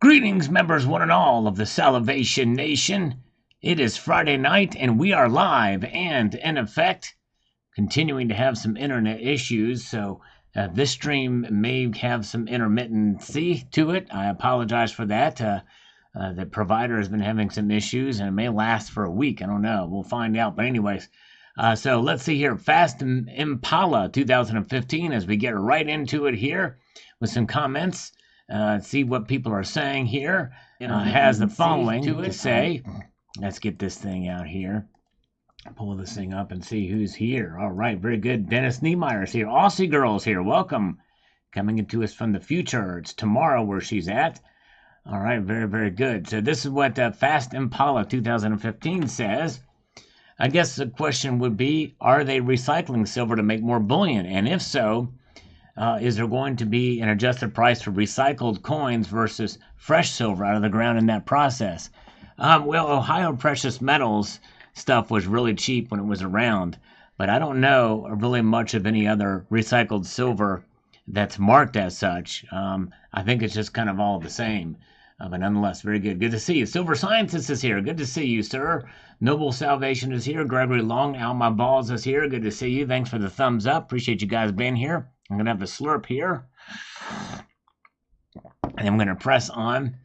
Greetings, members one and all of the Salivation Nation. It is Friday night, and we are live and, in effect, continuing to have some internet issues, so this stream may have some intermittency to it. I apologize for that. The provider has been having some issues, and it may last for a week. I don't know. We'll find out. But anyways, so let's see here. Fast Impala 2015, as we get right into it here with some comments. See what people are saying here. Has the following to say. Let's get this thing out here. Pull this thing up and see who's here. All right, very good. Dennis Niemeyer is here. Aussie Girl's here. Welcome. Coming into us from the future. It's tomorrow where she's at. All right, very, very good. So this is what Fast Impala 2015 says. I guess the question would be, are they recycling silver to make more bullion? And if so, is there going to be an adjusted price for recycled coins versus fresh silver out of the ground in that process? Well, Ohio Precious Metals stuff was really cheap when it was around, but I don't know really much of any other recycled silver that's marked as such. I think it's just kind of all the same. But nonetheless, very good. Good to see you. Silver Scientist is here. Good to see you, sir. Noble Salvation is here. Gregory Long, Alma Balls is here. Good to see you. Thanks for the thumbs up. Appreciate you guys being here. I'm going to have a slurp here. And I'm going to press on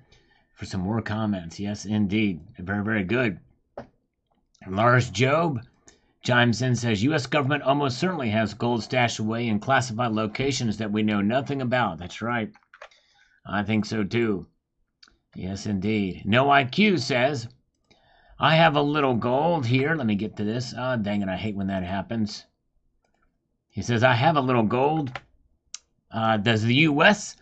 for some more comments. Yes, indeed. Very, very good. Lars Job chimes in, says, U.S. government almost certainly has gold stashed away in classified locations that we know nothing about. That's right. I think so, too. Yes, indeed. No IQ says, I have a little gold here. Let me get to this. Dang it, I hate when that happens. He says, I have a little gold. Does the U.S.?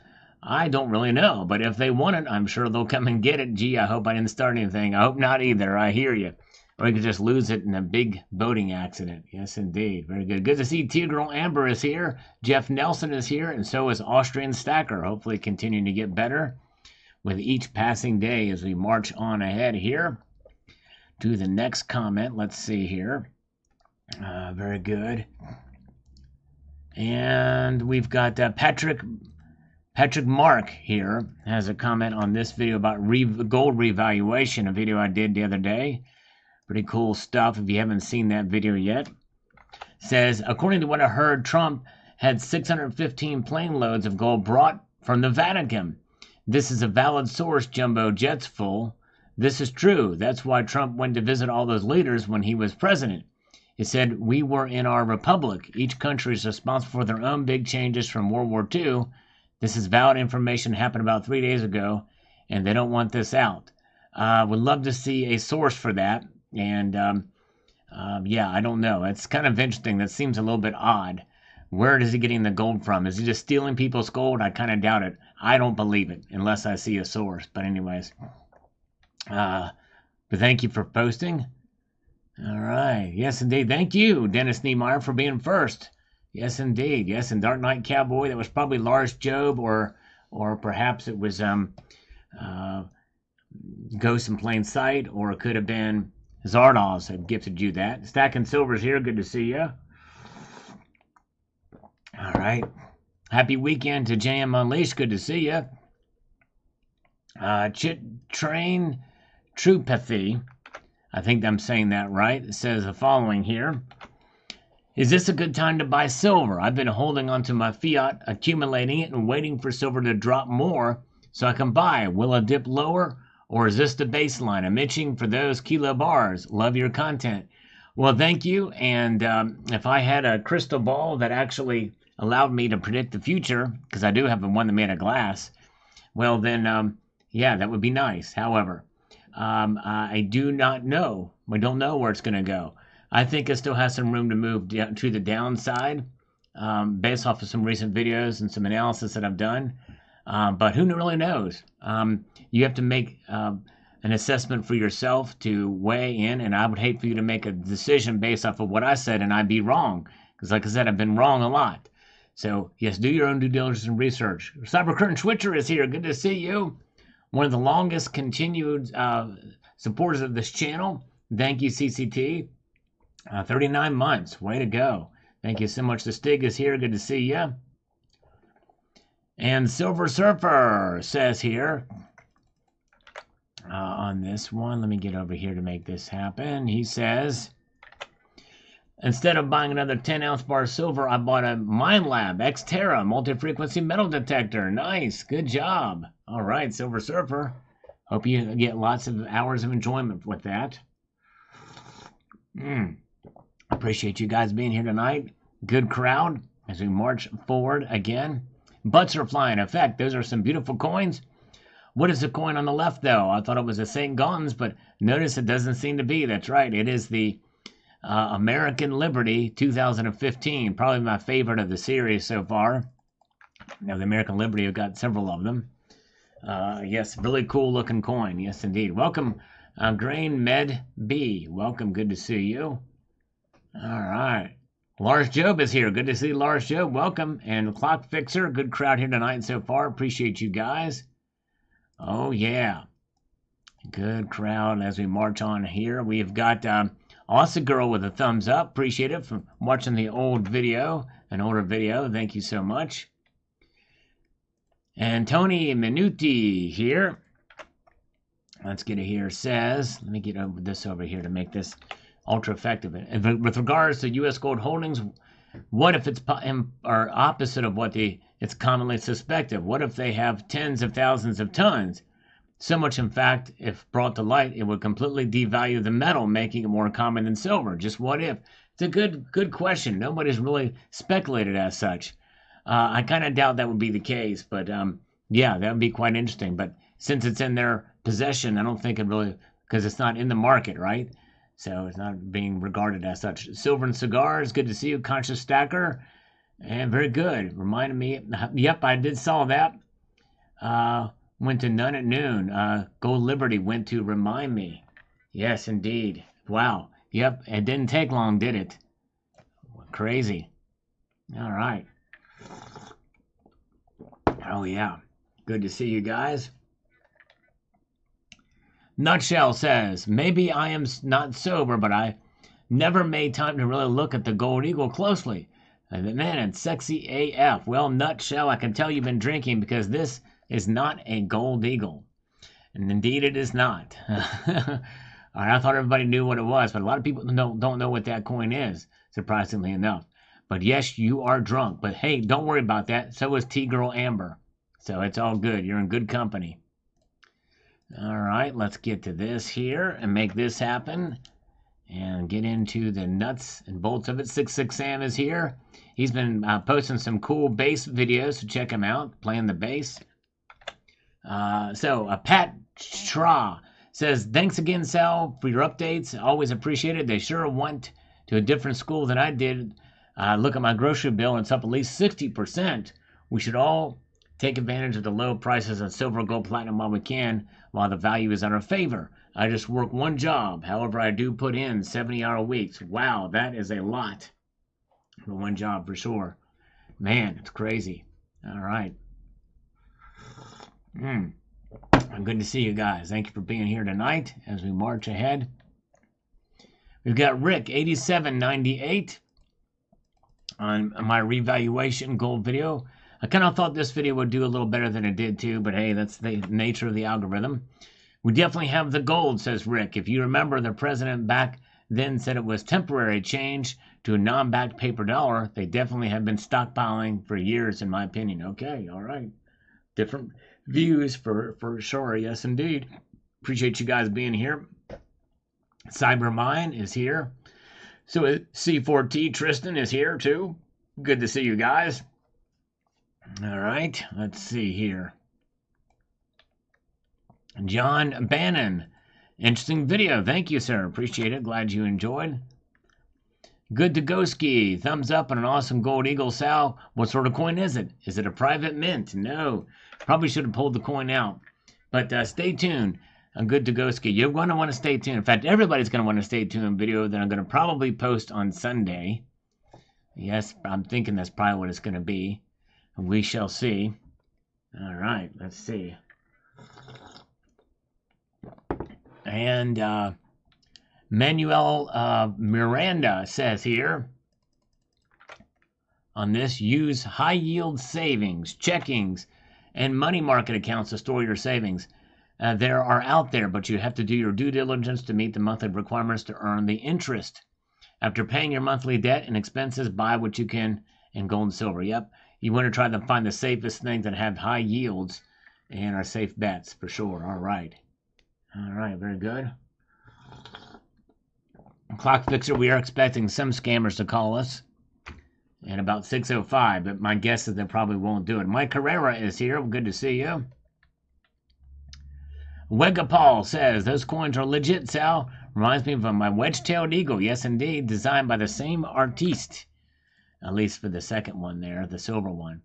I don't really know, but if they want it, I'm sure they'll come and get it. Gee, I hope I didn't start anything. I hope not either. I hear you. Or you could just lose it in a big boating accident. Yes, indeed. Very good. Good to see Tigral Amber is here. Jeff Nelson is here, and so is Austrian Stacker. Hopefully continuing to get better with each passing day as we march on ahead here to the next comment. Let's see here. Very good. And we've got Patrick Mark here has a comment on this video about gold revaluation, a video I did the other day. Pretty cool stuff if you haven't seen that video yet. Says, according to what I heard, Trump had 615 plane loads of gold brought from the Vatican. This is a valid source, Jumbo Jet's full. This is true. That's why Trump went to visit all those leaders when he was president. He said, we were in our republic. Each country is responsible for their own big changes from World War II. This is valid information, happened about 3 days ago, and they don't want this out. Would love to see a source for that. And, yeah, I don't know. It's kind of interesting. That seems a little bit odd. Where is he getting the gold from? Is he just stealing people's gold? I kind of doubt it. I don't believe it unless I see a source. But anyways, but thank you for posting. All right. Yes, indeed. Thank you, Dennis Niemeyer, for being first. Yes, indeed. Yes, and Dark Knight Cowboy, that was probably Lars Job, or perhaps it was Ghost in Plain Sight, or it could have been Zardoz had gifted you that. Stacking Silver's here. Good to see you. All right. Happy weekend to JM Unleashed. Good to see you. Chit Train Trupathy, I think I'm saying that right. It says the following here. Is this a good time to buy silver? I've been holding onto my fiat, accumulating it, and waiting for silver to drop more so I can buy. Will it dip lower, or is this the baseline? I'm itching for those kilo bars. Love your content. Well, thank you. And if I had a crystal ball that actually allowed me to predict the future, because I do have the one that made of glass, well then, yeah, that would be nice. However, I do not know. We don't know where it's going to go. I think it still has some room to move to the downside, based off of some recent videos and some analysis that I've done. But who really knows? You have to make an assessment for yourself to weigh in, and I would hate for you to make a decision based off of what I said and I'd be wrong. Because like I said, I've been wrong a lot. So, yes, do your own due diligence and research. Cyber Curtain Switcher is here. Good to see you. One of the longest continued supporters of this channel. Thank you, CCT. 39 months. Way to go. Thank you so much. The Stig is here. Good to see you. And Silver Surfer says here, on this one. Let me get over here to make this happen. He says, instead of buying another 10-ounce bar of silver, I bought a MineLab Xterra multi-frequency metal detector. Nice. Good job. All right, Silver Surfer. Hope you get lots of hours of enjoyment with that. Appreciate you guys being here tonight. Good crowd as we march forward again. Butts are flying. In fact, those are some beautiful coins. What is the coin on the left, though? I thought it was a St. Gaudens, but notice it doesn't seem to be. That's right. It is the American Liberty 2015. Probably my favorite of the series so far. Now, the American Liberty, I've got several of them. Yes, really cool looking coin. Yes, indeed. Welcome, Grain Med B. Welcome. Good to see you. All right. Lars Job is here. Good to see Lars Job. Welcome. And Clock Fixer. Good crowd here tonight so far. Appreciate you guys. Oh, yeah. Good crowd as we march on here. We've got Awesome Girl with a thumbs up. Appreciate it for watching the old video, an older video. Thank you so much. And Tony Minuti here. Let's get it here. Says, let me get this over here to make this ultra effective. And with regards to U.S. gold holdings, what if it's or opposite of what it's commonly suspected? What if they have tens of thousands of tons? So much, in fact, if brought to light, it would completely devalue the metal, making it more common than silver. Just what if? It's a good question. Nobody's really speculated as such. I kind of doubt that would be the case, but yeah, that would be quite interesting. But since it's in their possession, I don't think it really, because it's not in the market, right? So it's not being regarded as such. Silver and Cigars, good to see you. Conscious Stacker, and very good. Reminded me, yep, I did saw that. Went to none at noon. Gold Liberty went to Remind Me. Yes, indeed. Wow. Yep, it didn't take long, did it? Crazy. All right. Oh, yeah. Good to see you guys. Nutshell says, maybe I am not sober, but I never made time to really look at the Gold Eagle closely. Man, it's sexy AF. Well, Nutshell, I can tell you've been drinking because this is not a Gold Eagle. And indeed it is not. All right, I thought everybody knew what it was, but a lot of people don't know what that coin is, surprisingly enough. But yes, you are drunk. But hey, don't worry about that. So is T-Girl Amber. So it's all good. You're in good company. All right, let's get to this here and make this happen and get into the nuts and bolts of it. 66 Sam is here. He's been posting some cool bass videos, so check him out, playing the bass. Pat Tra says, thanks again, Sal, for your updates. Always appreciate it. They sure went to a different school than I did. Look at my grocery bill, and it's up at least 60%. We should all take advantage of the low prices of silver, gold, platinum while we can, while the value is in our favor. I just work one job. However, I do put in 70-hour weeks. Wow, that is a lot for one job for sure. Man, it's crazy. All right. Good to see you guys. Thank you for being here tonight as we march ahead. We've got Rick 8798 on my revaluation gold video. I kind of thought this video would do a little better than it did too, but hey, that's the nature of the algorithm. We definitely have the gold, says Rick. If you remember, the president back then said it was temporary change to a non-backed paper dollar. They definitely have been stockpiling for years, in my opinion. Okay, all right. Different views for sure. Yes, indeed. Appreciate you guys being here. Cybermine is here. So C4T Tristan is here too. Good to see you guys. All right, let's see here. John Bannon. Interesting video. Thank you, sir. Appreciate it. Glad you enjoyed. Good to go ski. Thumbs up on an awesome Gold Eagle, Sal. What sort of coin is it? Is it a private mint? No. Probably should have pulled the coin out. But stay tuned. Good to go ski. You're going to want to stay tuned. In fact, everybody's going to want to stay tuned. Video that I'm going to probably post on Sunday. Yes, I'm thinking that's probably what it's going to be. We shall see. All right, let's see. And Manuel Miranda says here on this, use high yield savings, checkings, and money market accounts to store your savings. there are out there, but you have to do your due diligence to meet the monthly requirements to earn the interest. After paying your monthly debt and expenses, buy what you can in gold and silver. Yep, you want to try to find the safest things that have high yields and are safe bets for sure. All right, very good. Clock Fixer, we are expecting some scammers to call us at about 6:05, but my guess is they probably won't do it. Mike Carrera is here. Good to see you. Wegapal says, those coins are legit, Sal. Reminds me of my wedge-tailed eagle. Yes, indeed. Designed by the same artiste. At least for the second one there, the silver one.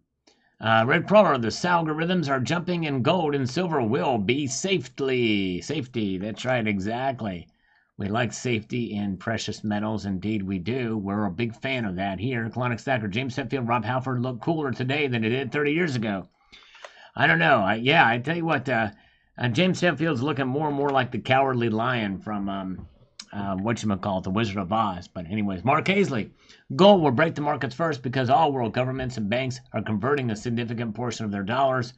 Red Crawler, the algorithms are jumping and gold and silver will be safety. Safety, that's right, exactly. We like safety in precious metals. Indeed, we do. We're a big fan of that here. Colonic Stacker, James Hetfield, Rob Halford look cooler today than it did 30 years ago. I don't know. I tell you what, James Hetfield's looking more and more like the Cowardly Lion from, whatchamacallit, The Wizard of Oz. But anyways, Mark Hazley. Gold will break the markets first because all world governments and banks are converting a significant portion of their dollars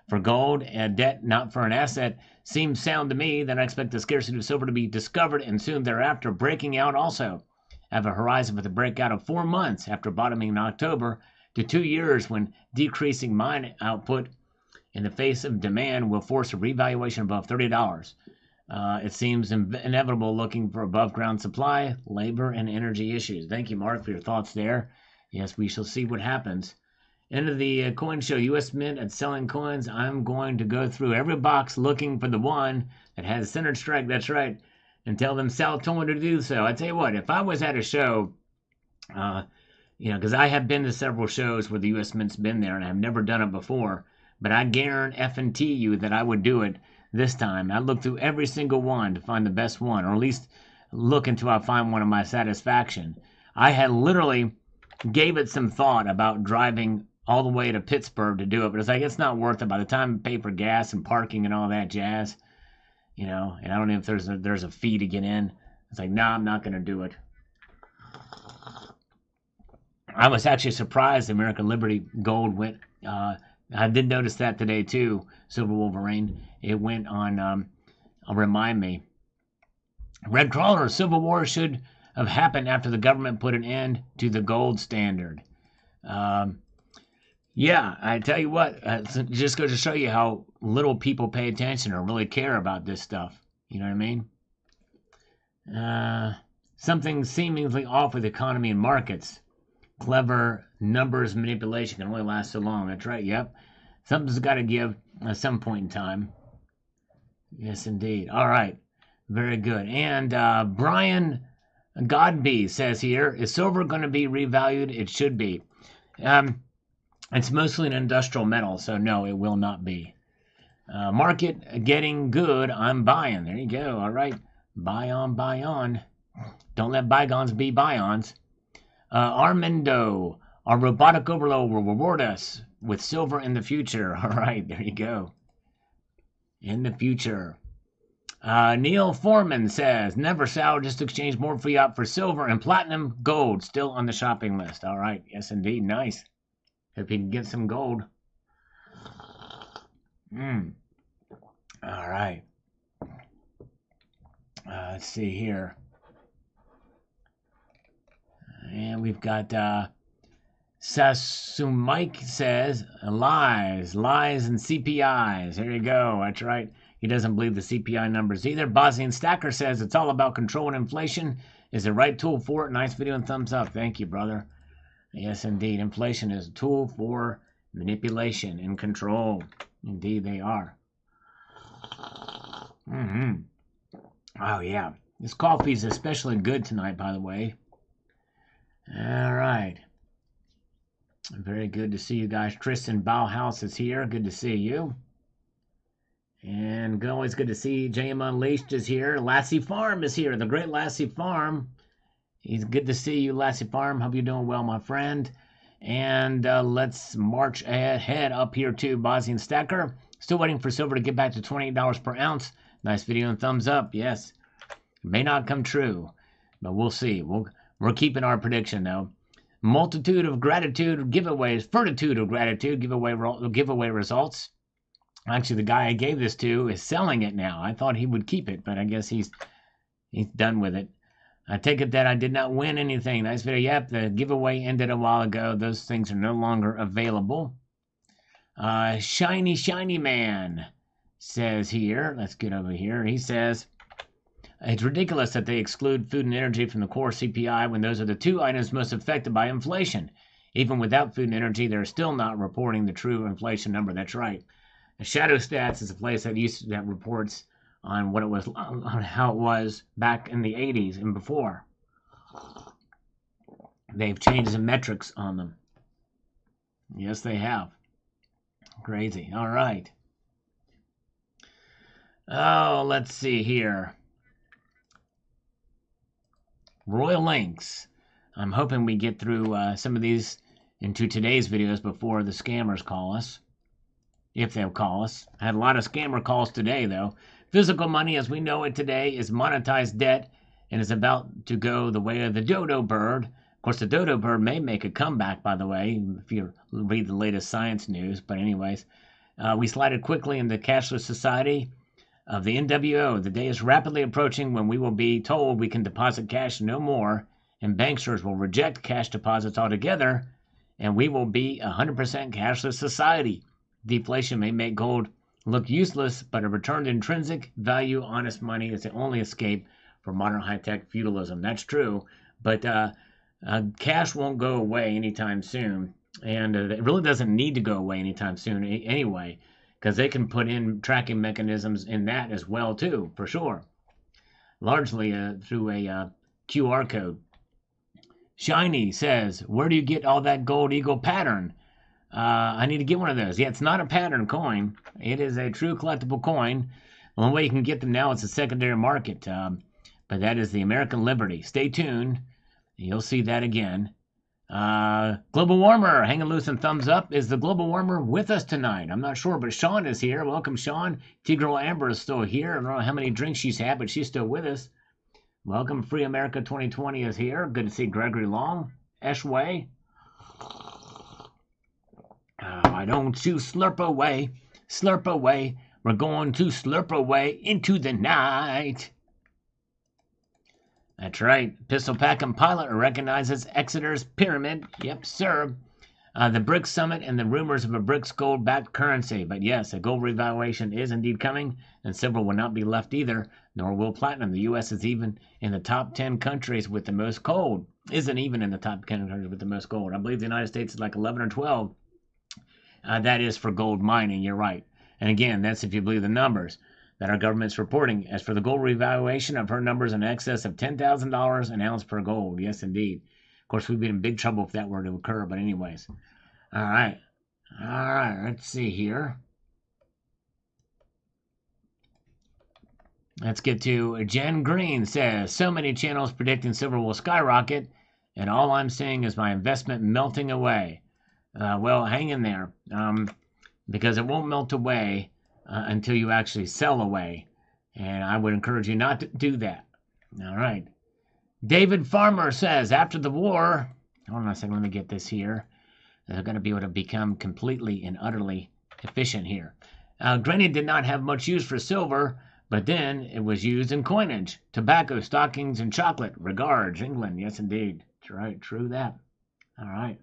for gold and debt, not for an asset. Seems sound to me. Then I expect the scarcity of silver to be discovered and soon thereafter breaking out also. I have a horizon with a breakout of 4 months after bottoming in October to 2 years when decreasing mine output in the face of demand will force a revaluation above $30. It seems inevitable looking for above ground supply, labor, and energy issues. Thank you, Mark, for your thoughts there. Yes, we shall see what happens. End of the coin show. U.S. Mint at selling coins. I'm going to go through every box looking for the one that has centered strike. That's right. And tell them Sal told me to do so. I tell you what, if I was at a show, because I have been to several shows where the U.S. Mint's been there, and I've never done it before, but I guarantee you that I would do it this time. I look through every single one to find the best one, or at least look until I find one of my satisfaction. I had literally gave it some thought about driving all the way to Pittsburgh to do it, but it's like, it's not worth it by the time I pay for gas and parking and all that jazz, and I don't know if there's a fee to get in. It's like, nah, I'm not going to do it. I was actually surprised American Liberty Gold went, I did notice that today too, Silver Wolverine. It went on, remind me. Red Crawler, Civil War should have happened after the government put an end to the gold standard. Yeah, I tell you what, just goes to show you how little people pay attention or really care about this stuff. You know what I mean? Something seemingly off with the economy and markets. Clever numbers manipulation can only last so long. That's right, yep. Something's got to give at some point in time. Yes, indeed. All right, very good. And Brian Godby says here, is silver going to be revalued? It should be. It's mostly an industrial metal, so no, it will not be. Market getting good, I'm buying. There you go. All right. Buy on, buy on. Don't let bygones be byons. Armando, our robotic overload will reward us with silver in the future. All right, there you go. In the future. Neil Foreman says, never Sal, just exchange more fiat for silver and platinum gold. Still on the shopping list. All right, yes indeed, nice. If you can get some gold. All right. Let's see here. And we've got Sasumike says, lies and CPIs. There you go. That's right. He doesn't believe the CPI numbers either. Bosnian Stacker says it's all about controlling inflation. Is the right tool for it? Nice video and thumbs up. Thank you, brother. Yes, indeed. Inflation is a tool for manipulation and control. Indeed, they are. Oh, yeah. This coffee is especially good tonight, by the way. All right. Very good to see you guys. Tristan Bauhaus is here. Good to see you. And always good to see JM Unleashed is here. Lassie Farm is here. The great Lassie Farm. He's good to see you, Lassie Farm. Hope you're doing well, my friend. And let's march ahead up here to Bosnian Stacker. Still waiting for silver to get back to $28 per ounce. Nice video and thumbs up. Yes. May not come true, but we'll see. We're keeping our prediction, though. Multitude of gratitude giveaways. Fortitude of gratitude giveaway results. Actually, the guy I gave this to is selling it now. I thought he would keep it, but I guess he's done with it. I take it that I did not win anything. Nice video. Yep, the giveaway ended a while ago. Those things are no longer available. Shiny Man says here, let's get over here. He says, it's ridiculous that they exclude food and energy from the core CPI when those are the two items most affected by inflation. Even without food and energy, they're still not reporting the true inflation number. That's right. Shadow Stats is a place that reports on what it was, on how it was back in the 80s and before. They've changed the metrics on them. Yes, they have. Crazy. All right. Oh, let's see here. Royal Links. I'm hoping we get through some of these into today's videos before the scammers call us. If they'll call us. I had a lot of scammer calls today, though. Physical money, as we know it today, is monetized debt and is about to go the way of the dodo bird. Of course, the dodo bird may make a comeback, by the way, if you read the latest science news. But anyways, we slided quickly into cashless society of the NWO. The day is rapidly approaching when we will be told we can deposit cash no more, and banksters will reject cash deposits altogether, and we will be 100% cashless society. Deflation may make gold look useless, but a return to intrinsic value, honest money, is the only escape for modern high-tech feudalism. That's true, but cash won't go away anytime soon, and it really doesn't need to go away anytime soon anyway, because they can put in tracking mechanisms in that as well too, for sure, largely through a QR code. Shiny says, where do you get all that gold eagle pattern? I need to get one of those. Yeah, it's not a pattern coin. It is a true collectible coin. The only way you can get them now is a secondary market. But that is the American Liberty. Stay tuned. You'll see that again. Global Warmer, hanging loose and thumbs up. Is the Global Warmer with us tonight? I'm not sure, but Sean is here. Welcome, Sean. T-Girl Amber is still here. I don't know how many drinks she's had, but she's still with us. Welcome. Free America 2020 is here. Good to see Gregory Long. Eshway. Why don't you slurp away, slurp away. We're going to slurp away into the night. That's right. Pistol Packing Pilot recognizes Exeter's pyramid. Yep, sir. The BRICS Summit and the rumors of a BRICS gold-backed currency. But yes, a gold revaluation is indeed coming, and silver will not be left either, nor will platinum. The U.S. is even in the top 10 countries with the most gold. Isn't even in the top 10 countries with the most gold. I believe the United States is like 11 or 12. That is for gold mining, you're right. And again, that's if you believe the numbers that our government's reporting. As for the gold revaluation, I've heard numbers in excess of $10,000 an ounce per gold. Yes, indeed. Of course, we'd be in big trouble if that were to occur, but anyways. All right, let's see here. Let's get to Jen Green says, so many channels predicting silver will skyrocket, and all I'm seeing is my investment melting away. Well, hang in there, because it won't melt away until you actually sell away, and I would encourage you not to do that. All right. David Farmer says, after the war, hold on a second, let me get this here. They're going to be able to become completely and utterly efficient here. Granny did not have much use for silver, but then it was used in coinage, tobacco, stockings, and chocolate. Regards, England. Yes, indeed. That's right. True that. All right.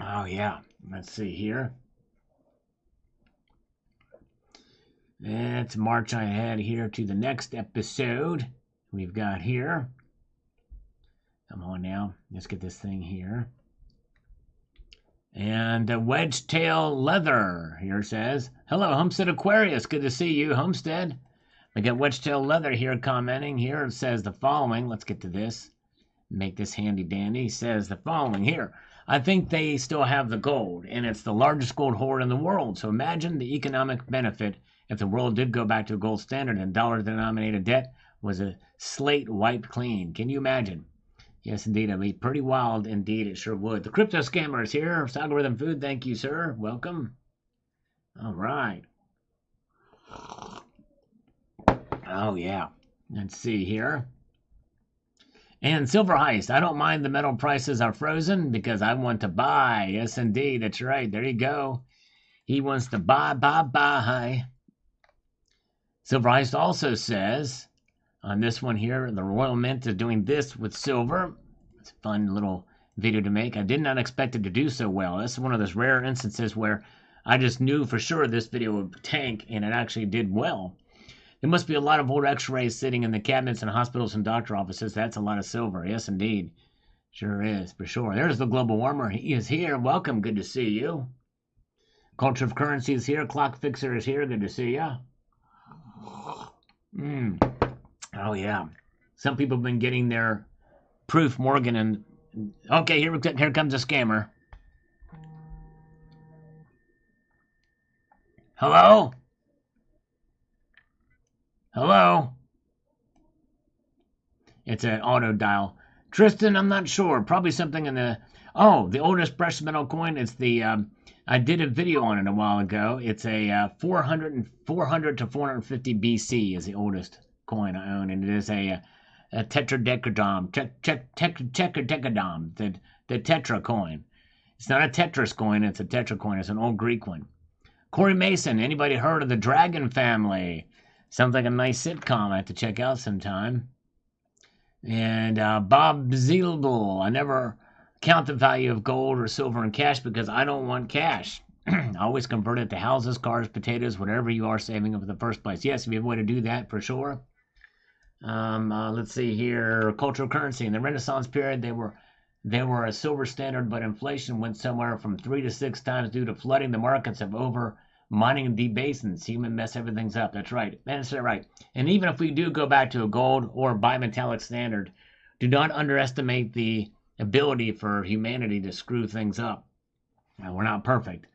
Oh, yeah. Let's see here. Let's march ahead here to the next episode we've got here. Come on now. Let's get this thing here. And Wedge Tail Leather here says, hello, Homestead Aquarius. Good to see you, Homestead. We got Wedge Tail Leather here commenting here. It says the following. Let's get to this. Make this handy dandy. Says the following here. I think they still have the gold, and it's the largest gold hoard in the world. So imagine the economic benefit if the world did go back to a gold standard and dollar-denominated debt was a slate wiped clean. Can you imagine? Yes, indeed. It'd be pretty wild. Indeed, it sure would. The Crypto Scammer is here. Algorithm Food, thank you, sir. Welcome. All right. Oh, yeah. Let's see here. And Silver Heist, I don't mind the metal prices are frozen because I want to buy. Yes, indeed, that's right. There you go. He wants to buy. Silver Heist also says on this one here, the Royal Mint is doing this with silver. It's a fun little video to make. I did not expect it to do so well. This is one of those rare instances where I just knew for sure this video would tank, and it actually did well. There must be a lot of old x-rays sitting in the cabinets in hospitals and doctor offices. That's a lot of silver. Yes, indeed. Sure is, for sure. There's the global warmer. He is here. Welcome. Good to see you. Culture of Currency is here. Clock Fixer is here. Good to see you. Oh, yeah. Some people have been getting their Proof Morgan and... Okay, here comes a scammer. Hello? Hello? It's an auto dial. Tristan, I'm not sure. Probably something in the... Oh, the oldest precious metal coin. It's the... I did a video on it a while ago. It's a 400 to 450 BC is the oldest coin I own, and it is a tetradecadom, the tetra coin. It's not a Tetris coin, it's a tetra coin. It's an old Greek one. Corey Mason, anybody heard of the Dragon Family? Sounds like a nice sitcom I have to check out sometime. And Bob Zielbel, I never count the value of gold or silver in cash because I don't want cash. I always convert it to houses, cars, potatoes, whatever you are saving up in the first place. Yes, if you have a way to do that, for sure. Let's see here. Cultural currency. In the Renaissance period, they were a silver standard, but inflation went somewhere from 3 to 6 times due to flooding the markets of over mining and debasing. Human mess everything's up. That's right. That's right. And even if we do go back to a gold or bimetallic standard, do not underestimate the ability for humanity to screw things up. We're not perfect,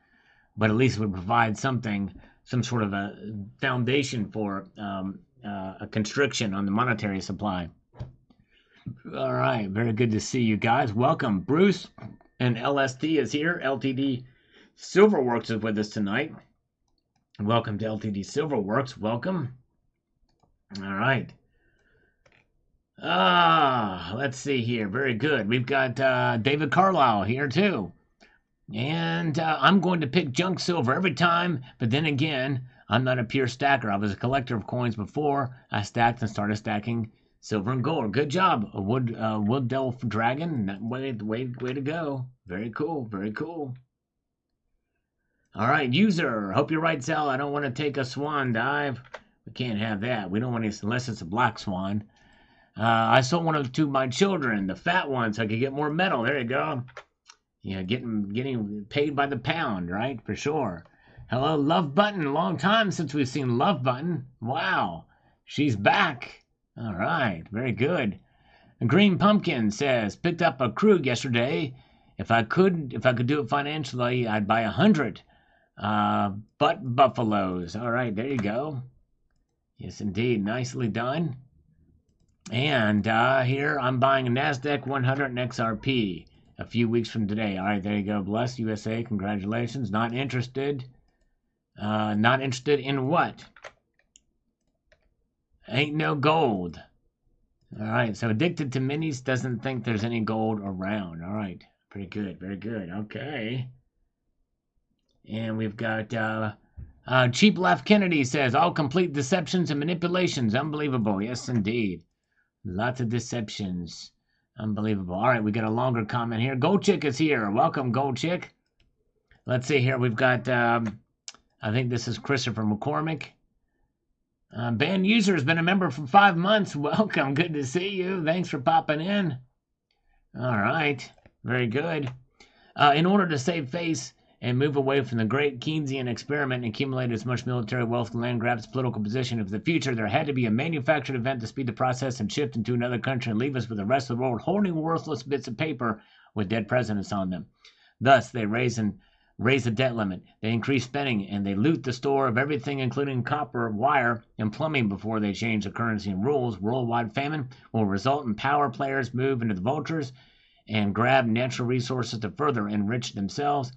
but at least we provide something, some sort of a foundation for a constriction on the monetary supply. All right, very good to see you guys. Welcome. Bruce and LST is here. LTD Silverworks is with us tonight. Welcome to LTD Silverworks. Welcome. All right. Let's see here. Very good. We've got David Carlisle here too. And I'm going to pick junk silver every time, but then again, I'm not a pure stacker. I was a collector of coins before I stacked and started stacking silver and gold. Good job, Wood Delph Dragon. Way to go. Very cool. Very cool. All right, user. Hope you're right, Sal. I don't want to take a swan dive. We can't have that. We don't want it unless it's a black swan. I sold one to my children, the fat one, so I could get more metal. There you go. Yeah, getting paid by the pound, right? For sure. Hello, Love Button. Long time since we've seen Love Button. Wow, she's back. All right, very good. Green Pumpkin says, picked up a Krug yesterday. If I could do it financially, I'd buy 100 butt buffaloes. All right, there you go. Yes, indeed, nicely done. And here I'm buying a NASDAQ 100 and XRP a few weeks from today. All right, there you go. Bless USA. Congratulations. Not interested. Not interested in what? Ain't no gold. All right, so addicted to minis, doesn't think there's any gold around. All right, pretty good. Very good. Okay. And we've got Cheap Left Kennedy says, all complete deceptions and manipulations. Unbelievable. Yes, indeed. Lots of deceptions. Unbelievable. All right, we got a longer comment here. Gold Chick is here. Welcome, Gold Chick. Let's see here. We've got, I think this is Christopher McCormick. Band user has been a member for 5 months. Welcome. Good to see you. Thanks for popping in. All right. Very good. In order to save face and move away from the great Keynesian experiment and accumulate as much military wealth and land grabs political position of the future, there had to be a manufactured event to speed the process and shift into another country and leave us with the rest of the world holding worthless bits of paper with dead presidents on them. Thus, they raise the debt limit, they increase spending, and they loot the store of everything including copper, wire, and plumbing before they change the currency and rules. Worldwide famine will result in power players move into the vultures and grab natural resources to further enrich themselves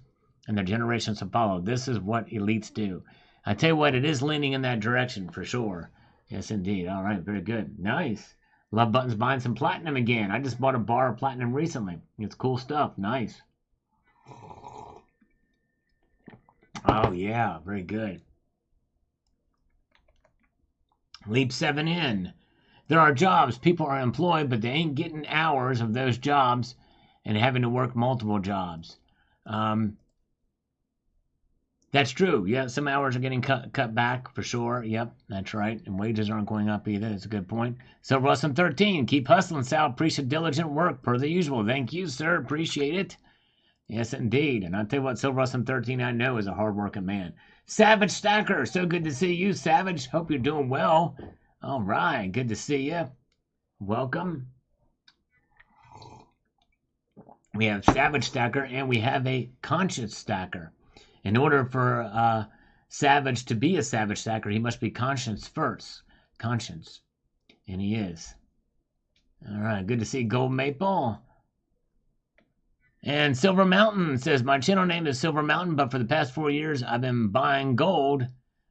and their generations to follow. This is what elites do. I tell you what, it is leaning in that direction for sure. Yes, indeed. All right, very good. Nice. Love Button's buying some platinum again. I just bought a bar of platinum recently. It's cool stuff. Nice. Oh, yeah. Very good. Leap 7 in. There are jobs. People are employed, but they ain't getting hours of those jobs and having to work multiple jobs. That's true. Yeah, some hours are getting cut back for sure. Yep, that's right. And wages aren't going up either. That's a good point. Silver Rustin 13. Keep hustling, Sal. Appreciate diligent work per the usual. Thank you, sir. Appreciate it. Yes, indeed. And I'll tell you what, Silver Rustin 13 I know is a hardworking man. Savage Stacker. So good to see you, Savage. Hope you're doing well. All right. Good to see you. Welcome. We have Savage Stacker and we have a Conscious Stacker. In order for Savage to be a Savage Stacker, he must be conscious first. Conscience. And he is. All right, good to see Gold Maple. And Silver Mountain says, my channel name is Silver Mountain, but for the past 4 years, I've been buying gold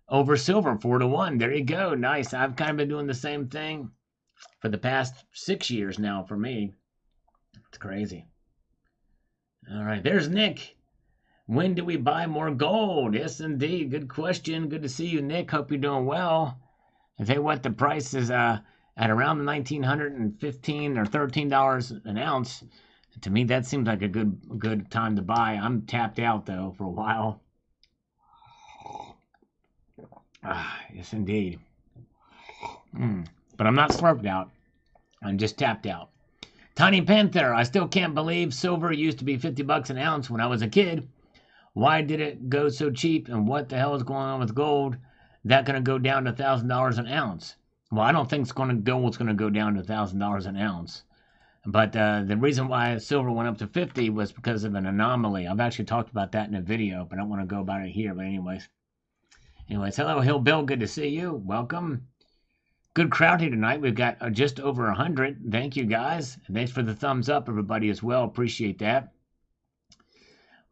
over silver 4-to-1. There you go. Nice. I've kind of been doing the same thing for the past 6 years now for me. It's crazy. All right, there's Nick. When do we buy more gold? Yes, indeed. Good question. Good to see you, Nick. Hope you're doing well. I tell you what, the price is at around the $1,915 or $13 an ounce. To me, that seems like a good time to buy. I'm tapped out, though, for a while. Yes, indeed. But I'm not slurped out. I'm just tapped out. Tiny Panther, I still can't believe silver used to be 50 bucks an ounce when I was a kid. Why did it go so cheap, and what the hell is going on with gold? That going to go down to $1,000 an ounce? Well, I don't think it's going to go down to $1,000 an ounce. But the reason why silver went up to 50 was because of an anomaly. I've actually talked about that in a video, but I don't want to go about it here. But anyways, hello, Hill Bill. Good to see you. Welcome. Good crowd here tonight. We've got just over 100. Thank you, guys. And thanks for the thumbs up, everybody, as well. Appreciate that.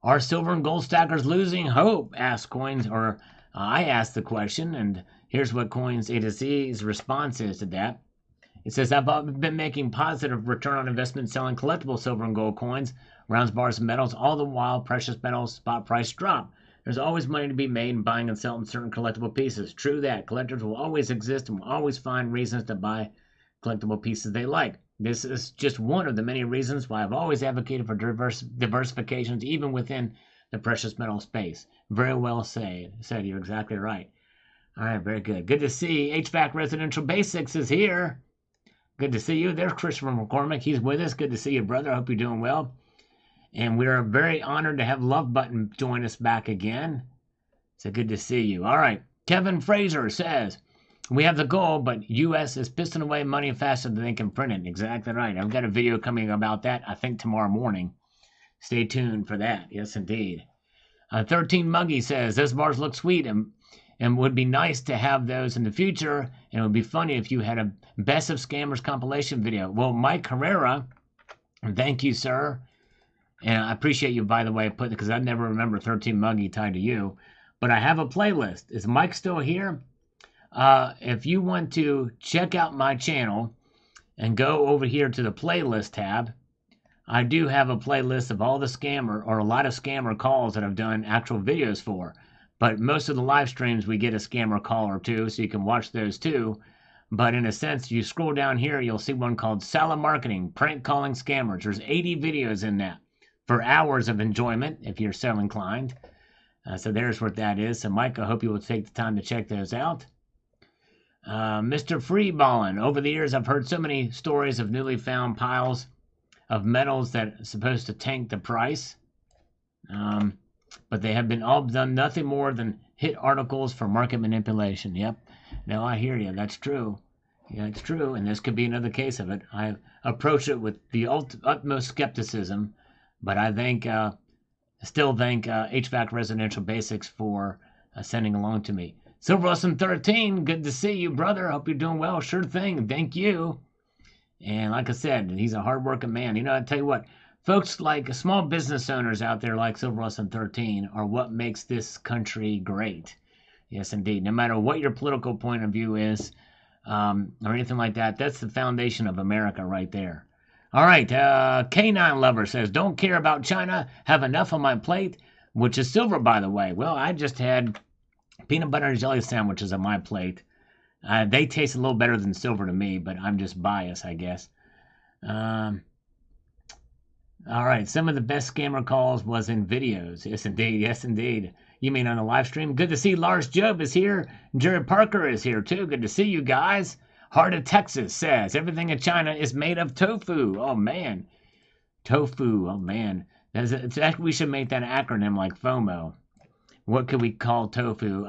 Are silver and gold stackers losing hope? Asked Coins, or I asked the question, and here's what Coins A to Z's response is to that. It says, I've been making positive return on investment selling collectible silver and gold coins, rounds, bars, and metals, all the while precious metals spot price drop. There's always money to be made in buying and selling certain collectible pieces. True that. Collectors will always exist and will always find reasons to buy collectible pieces they like. This is just one of the many reasons why I've always advocated for diversifications, even within the precious metal space. Very well said. You're exactly right. All right, very good. Good to see HVAC Residential Basics is here. Good to see you. There's Christopher McCormick. He's with us. Good to see you, brother. I hope you're doing well. And we are very honored to have Love Button join us back again. So good to see you. All right. Kevin Fraser says, we have the goal, but U.S. is pissing away money faster than they can print it. Exactly right. I've got a video coming about that, I think, tomorrow morning. Stay tuned for that. Yes, indeed. 13 Muggy says, those bars look sweet and would be nice to have those in the future. And it would be funny if you had a Best of Scammers compilation video. Well, Mike Herrera, thank you, sir. And I appreciate you, by the way, because I never remember 13 Muggy tied to you. But I have a playlist. Is Mike still here? If you want to check out my channel and go over here to the playlist tab, I do have a playlist of all the a lot of scammer calls that I've done actual videos for. But most of the live streams, we get a scammer call or two, so you can watch those too. But in a sense, you scroll down here, you'll see one called Sala Marketing, Prank Calling Scammers. There's 80 videos in that for hours of enjoyment, if you're so inclined. So there's what that is. So Mike, I hope you will take the time to check those out. Mr. Freeballin', over the years, I've heard so many stories of newly found piles of metals that are supposed to tank the price. But they have been all done nothing more than hit articles for market manipulation. Yep. No, I hear you. That's true. Yeah, it's true. And this could be another case of it. I approach it with the utmost skepticism, but I still thank HVAC Residential Basics for sending along to me. Silver Rustin 13, good to see you, brother. Hope you're doing well. Sure thing. Thank you. And like I said, he's a hardworking man. You know, I tell you what, folks like small business owners out there like Silver Rustin 13 are what makes this country great. Yes, indeed. No matter what your political point of view is, or anything like that. That's the foundation of America right there. All right, K9 Lover says, don't care about China, have enough on my plate, which is silver, by the way. Well, I just had peanut butter and jelly sandwiches on my plate. They taste a little better than silver to me, but I'm just biased, I guess. All right, some of the best scammer calls was in videos. Yes, indeed. Yes, indeed. You mean on the live stream? Good to see Lars Job is here. Jared Parker is here, too. Good to see you guys. Heart of Texas says, everything in China is made of tofu. Oh, man. Tofu. Oh, man. We should make that an acronym like FOMO. What could we call tofu?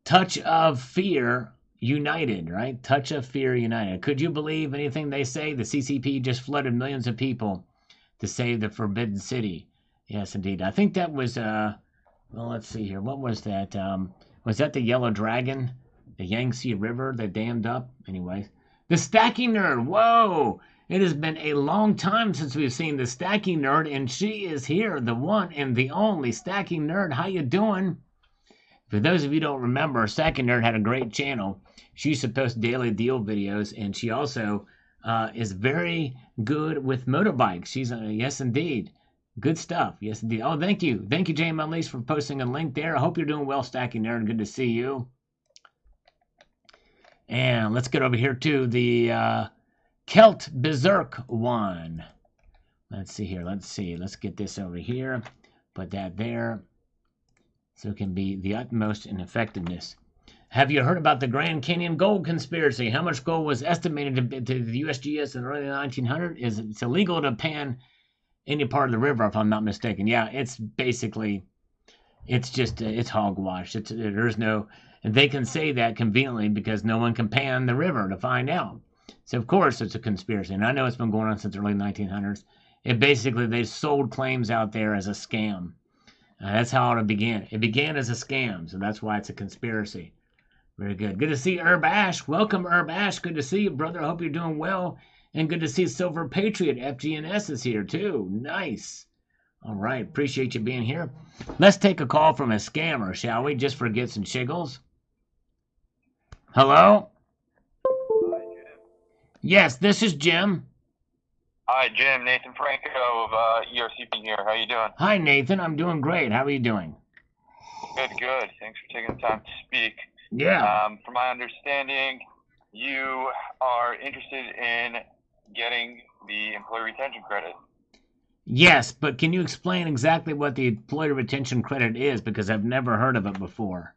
Touch of Fear United, right? Touch of Fear United. Could you believe anything they say? The CCP just flooded millions of people to save the Forbidden City. Yes, indeed. I think that was, well, let's see here. What was that? Was that the Yellow Dragon? The Yangtze River that dammed up? Anyway. The Stacking Nerd. Whoa! It has been a long time since we've seen the Stacking Nerd, and she is here, the one and the only Stacking Nerd. How you doing? For those of you who don't remember, Stacking Nerd had a great channel. She used to post daily deal videos, and she also is very good with motorbikes. She's, yes, indeed. Good stuff. Yes, indeed. Oh, thank you. Thank you, James Unleashed, for posting a link there. I hope you're doing well, Stacking Nerd. Good to see you. And let's get over here to the Celt Berserk one. Let's see here. Let's see. Let's get this over here. Put that there. So it can be the utmost in effectiveness. Have you heard about the Grand Canyon gold conspiracy? How much gold was estimated to the USGS in the early 1900s? It's illegal to pan any part of the river, if I'm not mistaken. Yeah, it's basically, it's just, it's hogwash. There's no, and they can say that conveniently because no one can pan the river to find out. So, of course, it's a conspiracy. And I know it's been going on since the early 1900s. It basically, they sold claims out there as a scam. That's how it began. It began as a scam, so that's why it's a conspiracy. Very good. Good to see Herb Ash. Welcome, Herb Ash. Good to see you, brother. I hope you're doing well. And good to see Silver Patriot. FGNS is here, too. Nice. All right. Appreciate you being here. Let's take a call from a scammer, shall we? Just for gits and shiggles. Hello? Hi, Jim. Yes, this is Jim. Hi, Jim. Nathan Franco of ERCP here. How you doing? Hi, Nathan. I'm doing great. How are you doing? Good, good. Thanks for taking the time to speak. Yeah. From my understanding, you are interested in getting the employee retention credit. Yes, but can you explain exactly what the employee retention credit is? Because I've never heard of it before.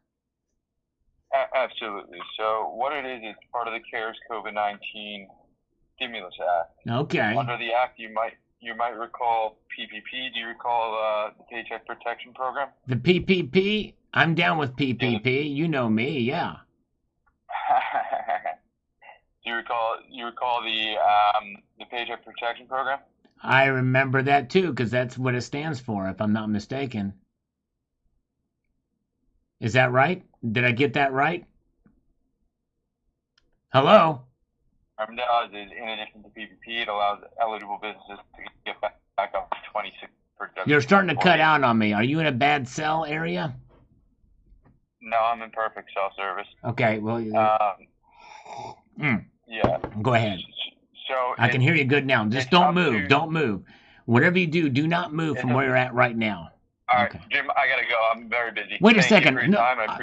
Absolutely. So what it is, it's part of the CARES COVID-19 Stimulus Act. Okay. Under the act, you might recall PPP. Do you recall the Paycheck Protection Program? The PPP? I'm down with PPP. Yeah. You know me, yeah. Do you recall the Paycheck Protection Program? I remember that too, because that's what it stands for, if I'm not mistaken. Is that right? Did I get that right? Hello? In addition to PPP, it allows eligible businesses to get back up to 26 per. You're starting to cut out on me. Are you in a bad cell area? No, I'm in perfect cell service. Okay, well, yeah. Go ahead. So I can hear you good now. Just don't move. Don't move. Whatever you do, do not move from where you're at right now. All right, Jim, I gotta go. I'm very busy. Wait a second.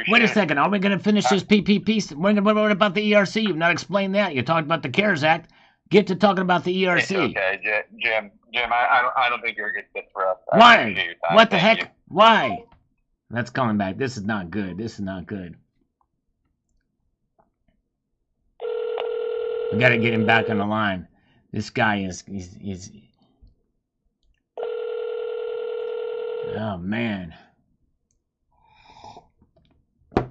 Wait a second. Are we going to finish this PPP? What about the ERC? You've not explained that. You talked about the CARES Act. Get to talking about the ERC. Okay, Jim, I don't think you're a good fit for us. Why? What the heck? Why? That's coming back. This is not good. This is not good. We got to get him back on the line. This guy is. Oh, man. Let's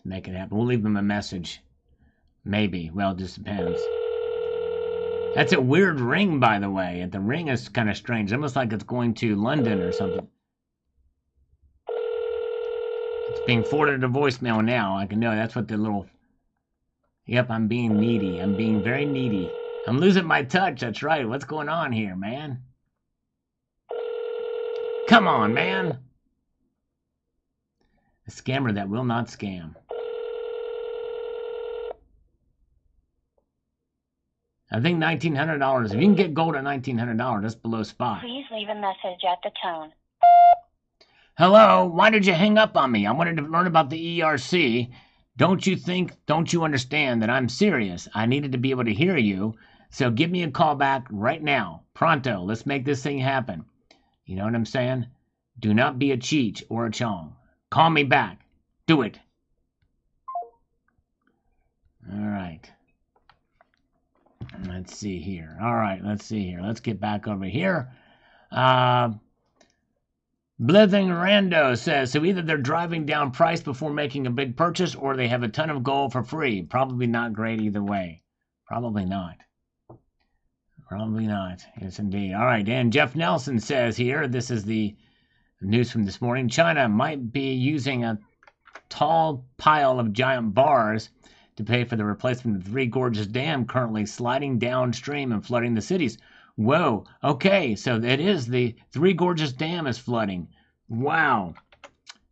make it happen. We'll leave him a message. Maybe. Well, it just depends. That's a weird ring, by the way. The ring is kind of strange. Almost like it's going to London or something. It's being forwarded to voicemail now. I can know that's what the little... Yep, I'm being needy. I'm being very needy. I'm losing my touch. That's right. What's going on here, man? Come on, man. A scammer that will not scam. I think $1,900. If you can get gold at $1,900, that's below spot. Please leave a message at the tone. Hello, why did you hang up on me? I wanted to learn about the ERC. Don't you understand that I'm serious? I needed to be able to hear you. So give me a call back right now. Pronto. Let's make this thing happen. You know what I'm saying? Do not be a Cheech or a Chong. Call me back. Do it. All right. Let's see here. All right, let's see here. Let's get back over here. Blithing Rando says, so either they're driving down price before making a big purchase or they have a ton of gold for free. Probably not great either way. Probably not. Probably not. Yes, indeed. All right, and Jeff Nelson says here, this is the news from this morning, China might be using a tall pile of giant bars to pay for the replacement of the Three Gorges Dam currently sliding downstream and flooding the cities. Whoa, okay, so it is the Three Gorges Dam is flooding. Wow.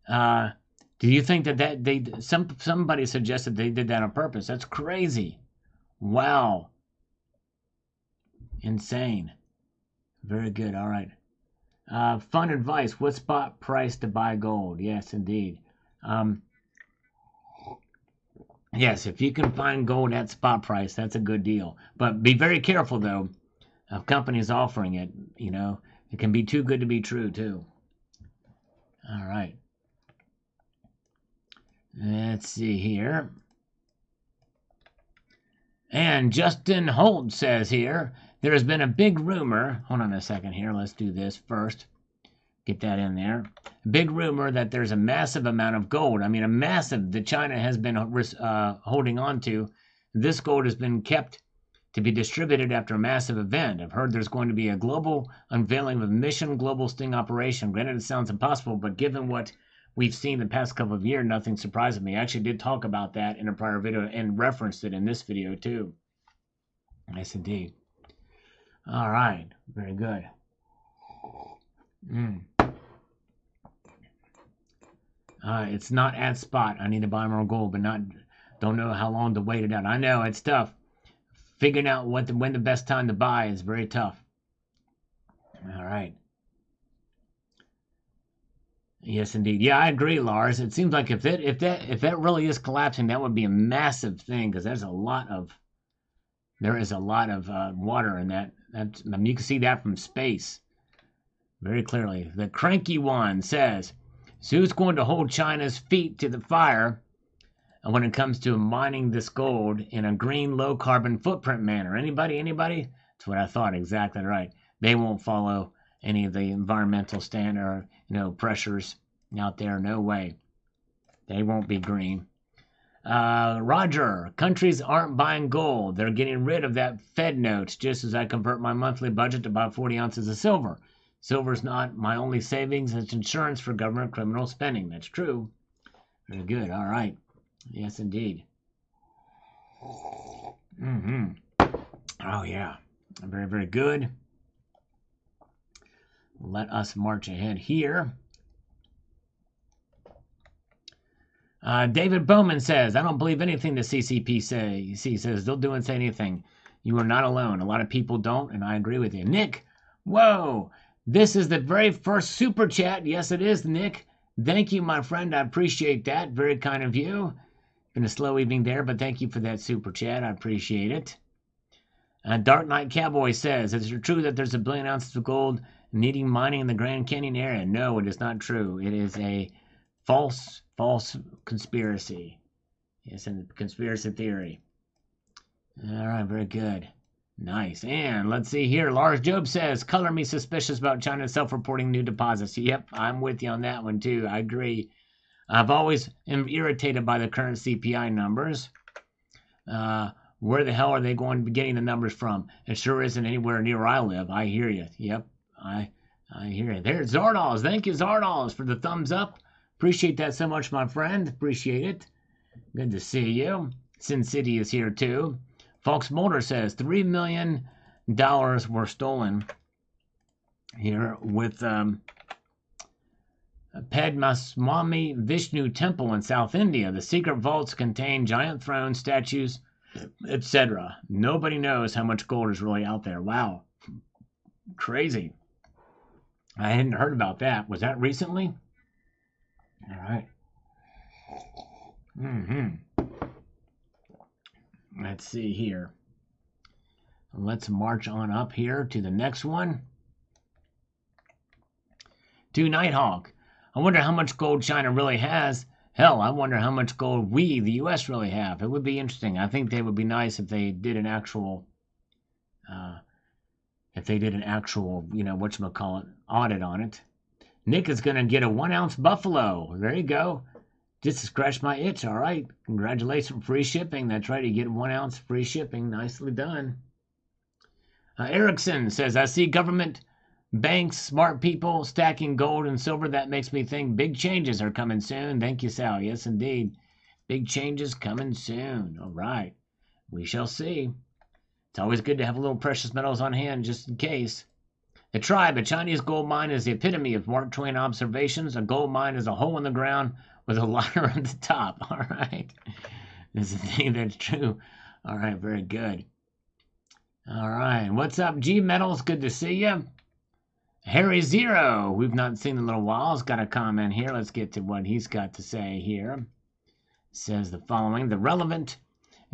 Do you think that somebody suggested they did that on purpose? That's crazy. Wow. Insane. Very good, all right. Fun advice, what spot price to buy gold? Yes, indeed. Yes, if you can find gold at spot price, that's a good deal. But be very careful, though, of companies offering it. You know, it can be too good to be true, too. All right. Let's see here. And Justin Holt says here, there has been a big rumor. Hold on a second here. Let's do this first. Get that in there. Big rumor that there's a massive amount of gold. I mean, a massive that China has been holding on to. This gold has been kept to be distributed after a massive event. I've heard there's going to be a global unveiling of Mission Global Sting Operation. Granted, it sounds impossible, but given what we've seen the past couple of years, nothing surprises me. I actually did talk about that in a prior video and referenced it in this video too. Yes, indeed. All right. Very good. It's not at spot. I need to buy more gold, but don't know how long to wait it out. I know it's tough. Figuring out when the best time to buy is very tough. All right. Yes, indeed. Yeah, I agree, Lars. It seems like if that really is collapsing, that would be a massive thing because there is a lot of water in that. You can see that from space very clearly. The Cranky One says, so who's going to hold China's feet to the fire when it comes to mining this gold in a green, low-carbon footprint manner? Anybody? That's what I thought. Exactly right. They won't follow any of the environmental standard, pressures out there. No way. They won't be green. Roger, countries aren't buying gold. They're getting rid of that Fed notes just as I convert my monthly budget to about 40 ounces of silver. Silver's not my only savings. It's insurance for government criminal spending. That's true. Very good. All right. Yes, indeed. Oh, yeah. Very, very good. Let us march ahead here. David Bowman says, I don't believe anything the CCP says. They'll do and say anything. You are not alone. A lot of people don't, and I agree with you. Nick, whoa. This is the very first super chat. Yes, it is, Nick. Thank you, my friend. I appreciate that. Very kind of you. Been a slow evening there, but thank you for that super chat. I appreciate it. Dark Knight Cowboy says, is it true that there's 1 billion ounces of gold needing mining in the Grand Canyon area? No, it is not true. It is a false conspiracy. Yes, a conspiracy theory. All right, very good. Nice. And let's see here. Lars Job says, color me suspicious about China self-reporting new deposits. Yep, I'm with you on that one too. I agree. I've always am irritated by the current CPI numbers. Where the hell are they going to be getting the numbers from? It sure isn't anywhere near where I live. I hear you. Yep, I hear you. There's Zardoz. Thank you, Zardoz, for the thumbs up. Appreciate that so much, my friend. Appreciate it. Good to see you. Sin City is here too. Fox Mulder says $3 million were stolen here with Padmaswamy Vishnu Temple in South India. The secret vaults contain giant thrones, statues, etc. Nobody knows how much gold is really out there. Wow. Crazy. I hadn't heard about that. Was that recently? All right. Let's see here. Let's march on up here to the next one. To Nighthawk. I wonder how much gold China really has. Hell, I wonder how much gold we, the U.S., really have. It would be interesting. I think they would be nice if they did an actual, whatchamacallit, audit on it. Nick is going to get a 1-ounce buffalo. There you go. Just to scratch my itch, all right. Congratulations for free shipping. That's right, you get 1 ounce free shipping. Nicely done. Erickson says, I see government, banks, smart people stacking gold and silver. That makes me think big changes are coming soon. Thank you, Sal. Yes, indeed. Big changes coming soon. All right. We shall see. It's always good to have a little precious metals on hand just in case. The Tribe, a Chinese gold mine, is the epitome of Mark Twain observations. A gold mine is a hole in the ground with a lighter at the top. All right. This is the thing that's true. All right. Very good. All right. What's up, G Metals? Good to see you. Harry Zero, we've not seen in a little while, has got a comment here. Let's get to what he's got to say here. It says the following. The relevant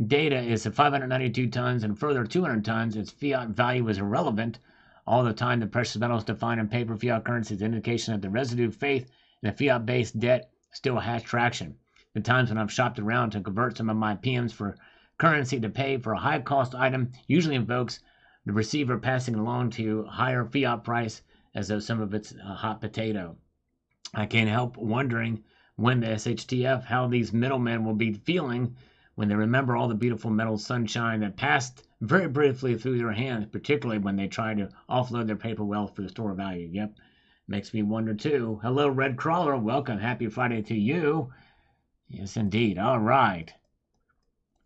data is 592 tons and further 200 tons. Its fiat value is irrelevant. All the time, the precious metals defined in paper fiat currency is an indication that the residue of faith in the fiat-based debt still has traction. The times when I've shopped around to convert some of my PMs for currency to pay for a high-cost item usually invokes the receiver passing along to higher fiat price as though some of it's a hot potato. I can't help wondering when the SHTF, how these middlemen will be feeling when they remember all the beautiful metal sunshine that passed very briefly through their hands, particularly when they try to offload their paper wealth for the store value. Yep, makes me wonder too. Hello, Red Crawler. Welcome. Happy Friday to you. Yes, indeed. All right.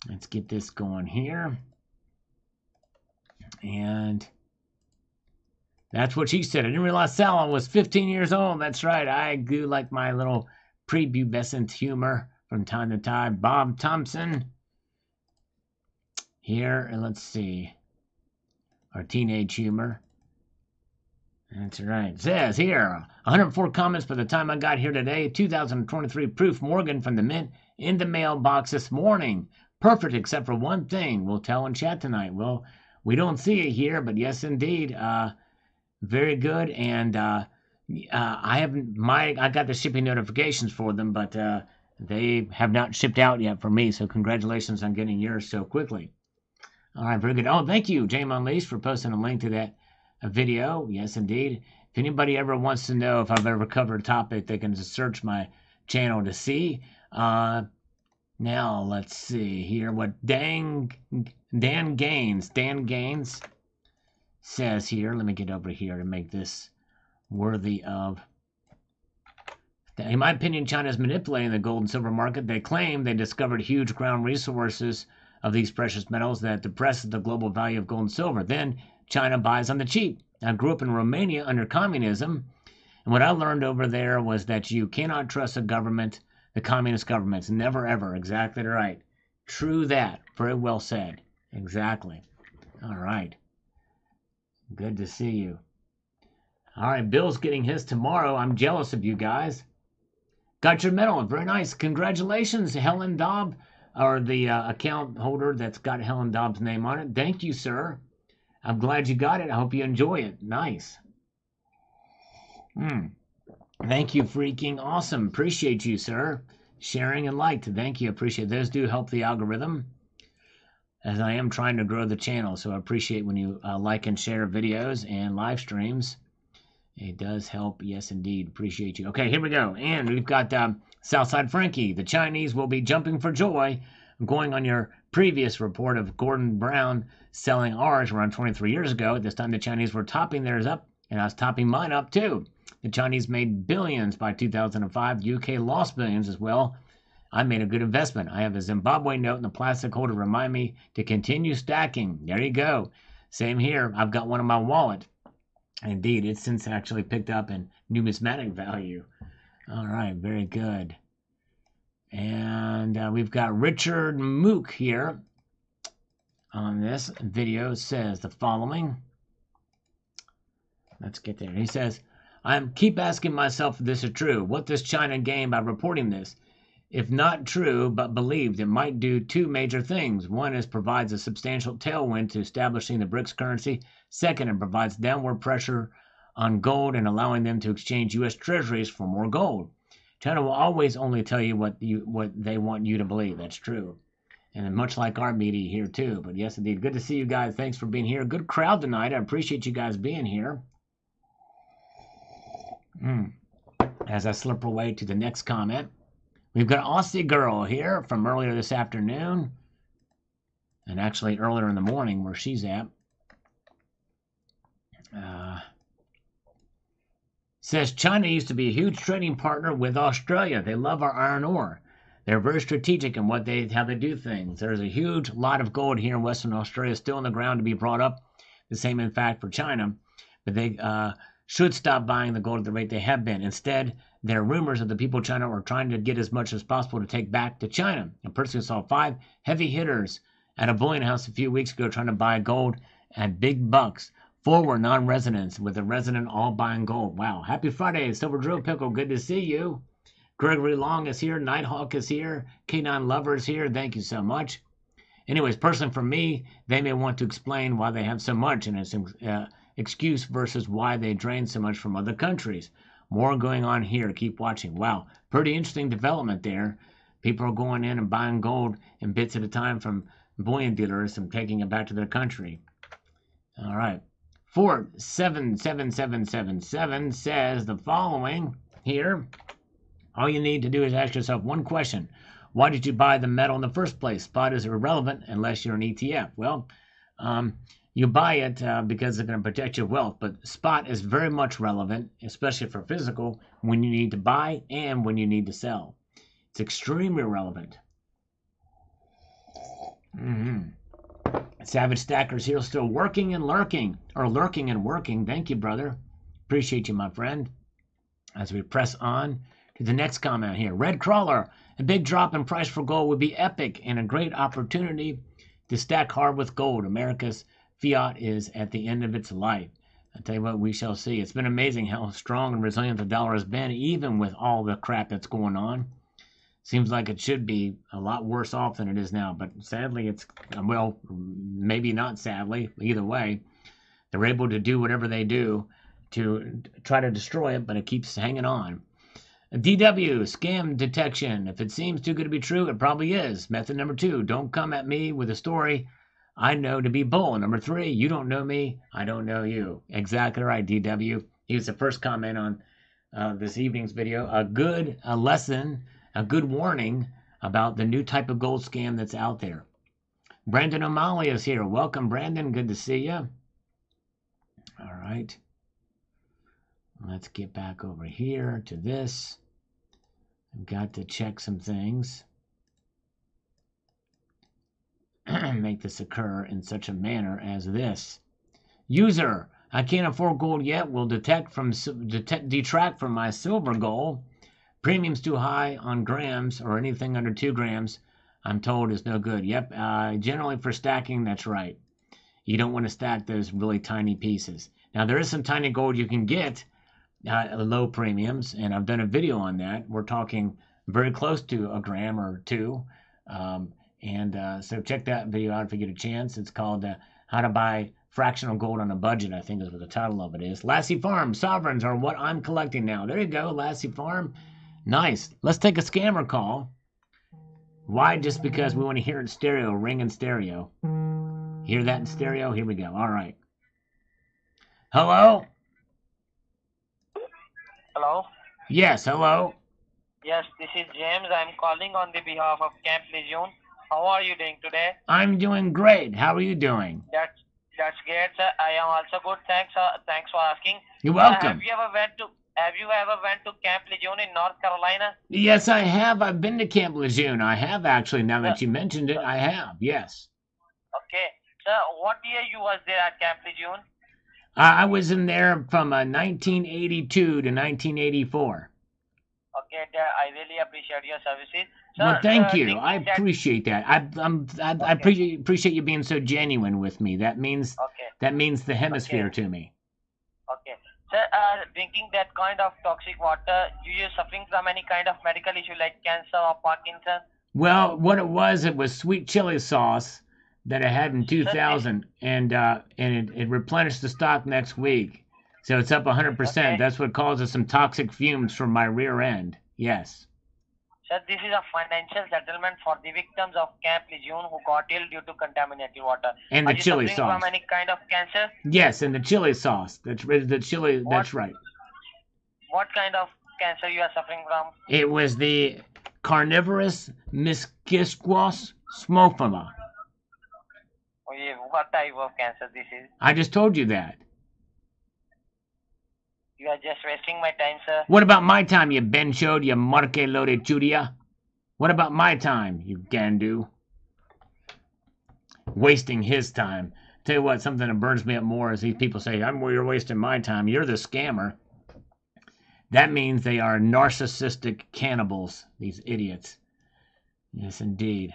Let's get this going here. And that's what she said. I didn't realize Salon was 15 years old. That's right. I do like my little prepubescent humor from time to time. Bob Thompson here. And let's see. Our teenage humor. That's right. It says here, 104 comments by the time I got here today. 2023 proof Morgan from the Mint in the mailbox this morning. Perfect except for one thing. We'll tell in chat tonight. Well, we don't see it here, but yes, indeed. Very good. And I got the shipping notifications for them, but they have not shipped out yet for me. So congratulations on getting yours so quickly. All right, very good. Oh, thank you, James Unleashed, for posting a link to that video. Yes, indeed. If anybody ever wants to know if I've ever covered a topic, they can just search my channel to see. Now, let's see here what Dan Gaines says here. Let me get over here to make this worthy of. In my opinion, China is manipulating the gold and silver market. They claim they discovered huge ground resources of these precious metals that depresses the global value of gold and silver. Then China buys on the cheap. I grew up in Romania under communism, and what I learned over there was that you cannot trust a government, the communist governments. Never, ever. Exactly right. True that. Very well said. Exactly. All right. Good to see you. All right, Bill's getting his tomorrow. I'm jealous of you guys. Got your medal. Very nice. Congratulations, Helen Dobb, or the account holder that's got Helen Dobb's name on it. Thank you, sir. I'm glad you got it. I hope you enjoy it. Nice. Thank you, freaking awesome. Appreciate you, sir. Sharing and liked. Thank you. Appreciate it. Those do help the algorithm, as I am trying to grow the channel. So I appreciate when you like and share videos and live streams. It does help. Yes, indeed. Appreciate you. Okay, here we go. And we've got Southside Frankie. The Chinese will be jumping for joy. I'm going on your previous report of Gordon Brown selling ours around 23 years ago. At this time, the Chinese were topping theirs up, and I was topping mine up too. The Chinese made billions by 2005. The UK lost billions as well. I made a good investment. I have a Zimbabwe note in the plastic holder to remind me to continue stacking. There you go. Same here. I've got one in my wallet. Indeed, it's since actually picked up in numismatic value. All right, very good. And we've got Richard Mook here. on this video says the following. Let's get there. He says, I keep asking myself if this is true. What does China gain by reporting this? If not true, but believed, it might do two major things. One is provides a substantial tailwind to establishing the BRICS currency. Second, it provides downward pressure on gold and allowing them to exchange U.S. treasuries for more gold. China will always only tell you what they want you to believe. That's true. And much like our media here too. But yes, indeed. Good to see you guys. Thanks for being here. Good crowd tonight. I appreciate you guys being here. As I slip away to the next comment. We've got Aussie Girl here from earlier this afternoon. And actually earlier in the morning where she's at. Says China used to be a huge trading partner with Australia. They love our iron ore. They're very strategic in how they do things. There's a huge lot of gold here in Western Australia still in the ground to be brought up. The same, in fact, for China. But they should stop buying the gold at the rate they have been. Instead, there are rumors that the people of China are trying to get as much as possible to take back to China. A person saw 5 heavy hitters at a bullion house a few weeks ago trying to buy gold at big bucks. 4 were non-residents, with a resident all buying gold. Wow. Happy Friday, Silver Drill Pickle. Good to see you. Gregory Long is here. Nighthawk is here. K9 Lover is here. Thank you so much. Anyways, personally for me, they may want to explain why they have so much, and it's excuse versus why they drain so much from other countries. More going on here. Keep watching. Wow. Pretty interesting development there. People are going in and buying gold in bits at a time from bullion dealers and taking it back to their country. All right. Fort 77777 says the following here. All you need to do is ask yourself one question. Why did you buy the metal in the first place? Spot is irrelevant unless you're an ETF. Well, you buy it because they're going to protect your wealth, but spot is very much relevant, especially for physical, when you need to buy and when you need to sell. It's extremely relevant. Savage Stackers here, still working and lurking, or lurking and working. Thank you, brother. Appreciate you, my friend. As we press on to the next comment here. Red Crawler, a big drop in price for gold would be epic and a great opportunity to stack hard with gold. America's fiat is at the end of its life. I tell you what, we shall see. It's been amazing how strong and resilient the dollar has been, even with all the crap that's going on. Seems like it should be a lot worse off than it is now, but sadly it's, well, maybe not sadly, either way. They're able to do whatever they do to try to destroy it, but it keeps hanging on. DW, scam detection. If it seems too good to be true, it probably is. Method number 2, don't come at me with a story I know to be bull. Number 3, you don't know me, I don't know you. Exactly right, DW. Here's the first comment on this evening's video. A good lesson, a good warning about the new type of gold scam that's out there. Brandon O'Malley is here. Welcome, Brandon. Good to see you. All right. Let's get back over here to this. I've got to check some things. Make this occur in such a manner as this. User, I can't afford gold yet. Will detract from my silver goal. Premium's too high on grams or anything under 2 grams. I'm told is no good. Yep, generally for stacking, that's right. You don't want to stack those really tiny pieces. Now, there is some tiny gold you can get low premiums, and I've done a video on that. We're talking very close to a gram or 2. So check that video out if you get a chance. It's called How to Buy Fractional Gold on a Budget, I think is what the title of it is. Lassie Farm, sovereigns are what I'm collecting now. There you go, Lassie Farm. Nice. Let's take a scammer call. Why? Just because we want to hear it in stereo, ring in stereo. Hear that in stereo? Here we go. All right. Hello? Hello? Yes, hello. Yes, this is James. I'm calling on the behalf of Camp Legion. How are you doing today? I'm doing great. How are you doing? That's great, sir. I am also good. Thanks for asking. You're welcome. Have you ever went to Camp Legion in North Carolina? Yes, I have. I've been to Camp Lejeune. I have actually. Now that you mentioned it, I have. Yes. Okay. Sir, what year you was there at Camp Lejeune? I was in there from 1982 to 1984. Okay, I really appreciate your services. Well, Sir, thank you. thinking I that. appreciate that. I Okay, appreciate you being so genuine with me. okay, That means the okay, hemisphere to me. okay. Sir, drinking that kind of toxic water, you suffering from any kind of medical issue like cancer or Parkinson? Well, what it was sweet chili sauce that I had in Sir, this 2000, and it replenished the stock next week, so it's up 100%. okay. That's what causes some toxic fumes from my rear end. Yes, Sir, this is a financial settlement for the victims of Camp Lejeune who got ill due to contaminated water. and the Are you chili suffering from sauce. any kind of cancer? Yes, and the chili sauce. That's the chili. What That's right. what kind of cancer you are suffering from? It was the carnivorous Misquisquos smophila. Oh, yeah, what type of cancer this is? I just told you that. You are just wasting my time, sir. What about my time, you benchode, you marquelo de chudia? What about my time, you gandu? Wasting his time. Tell you what, something that burns me up more is these people say, you're wasting my time. You're the scammer. That means they are narcissistic cannibals, these idiots. Yes, indeed.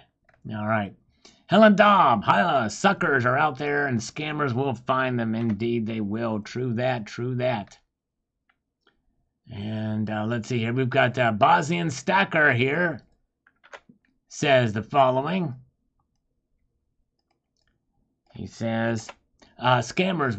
All right. Helen Dobb, suckers are out there and scammers will find them. Indeed, they will. True that, true that. And let's see here. We've got Bosnian Stacker here. Says the following. He says, scammers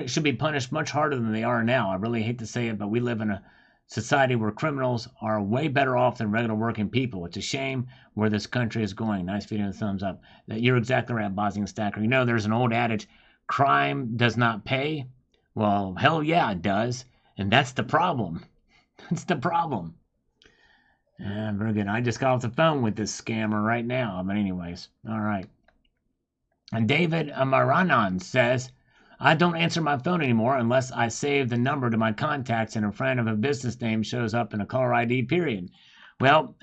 should be punished much harder than they are now. I really hate to say it, but we live in a society where criminals are way better off than regular working people. It's a shame where this country is going. Nice video and thumbs up. You're exactly right, Bosnian Stacker. You know, there's an old adage, crime does not pay. Well, hell yeah, it does. And that's the problem. That's the problem. Very good. I just got off the phone with this scammer right now. But anyways, all right. And David Amaranan says, I don't answer my phone anymore unless I save the number to my contacts and a friend of a business name shows up in a caller ID period. Well,